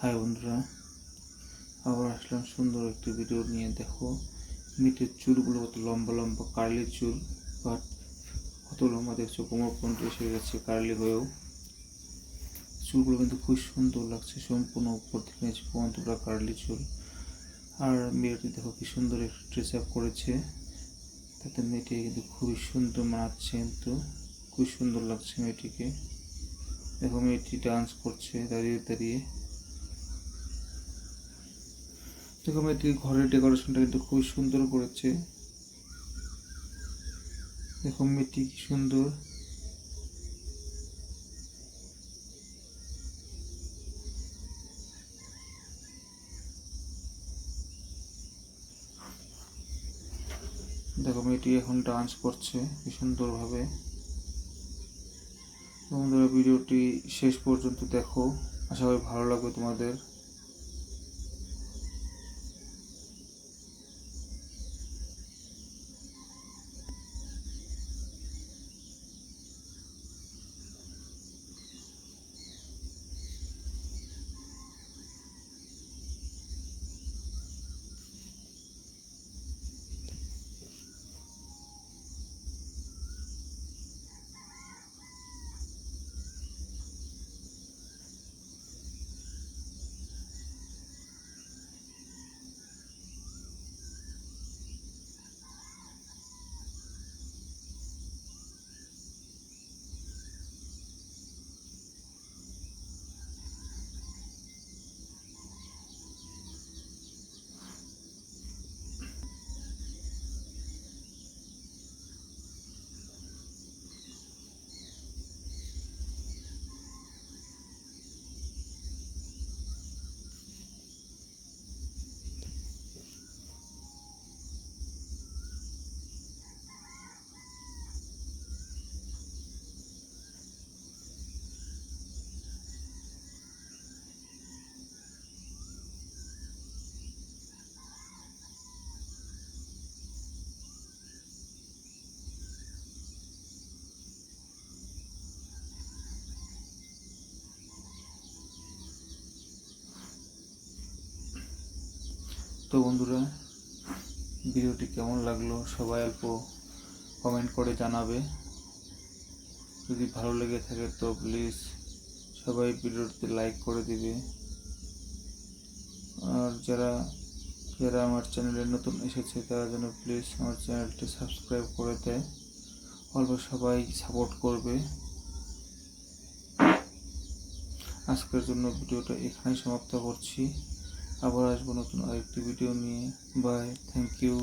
High বন্ধুরা, আবার আসলাম সুন্দর একটি ভিডিও নিয়ে। দেখো মেয়েটির চুলগুলো কত লম্বা লম্বা কার্লি চুল, বাট কত লম্বা দেখছো, কোমর পর্যন্ত এসে গেছে কার্লি হয়েও। চুলগুলো কিন্তু খুব সুন্দর লাগছে, সম্পূর্ণ উপর থেকে নিচে পর্যন্ত পুরো কার্লি চুল। আর মেয়েটি দেখো কি সুন্দর একটু ড্রেস আপ করেছে, তাতে মেয়েটি কিন্তু খুবই সুন্দর মানাচ্ছে, কিন্তু খুব সুন্দর লাগছে মেয়েটিকে। দেখো মেয়েটি ডান্স করছে দাঁড়িয়ে দাঁড়িয়ে। দেখো মেয়েটির ঘরের ডেকোরেশনটা কিন্তু খুব সুন্দর করেছে। দেখো মেয়েটি কি সুন্দর। দেখো মেয়েটি এখন ডান্স করছে কি সুন্দরভাবে। বন্ধুরা, ভিডিওটি শেষ পর্যন্ত দেখো, আশা করি ভালো লাগবে তোমাদের। তো বন্ধুরা, ভিডিওটি কেমন লাগলো সবাই অল্প কমেন্ট করে জানাবে। যদি ভালো লেগে থাকে তো প্লিজ সবাই ভিডিওটিতে লাইক করে দিবে। আর যারা যারা আমার চ্যানেলে নতুন এসেছে তারা যেন প্লিজ আমার চ্যানেলটি সাবস্ক্রাইব করে দেয়। অল্প সবাই সাপোর্ট করবে। আজকের জন্য ভিডিওটা এখানেই সমাপ্ত করছি। আবার আসবো নতুন আরেকটি ভিডিও নিয়ে। Bye, thank you.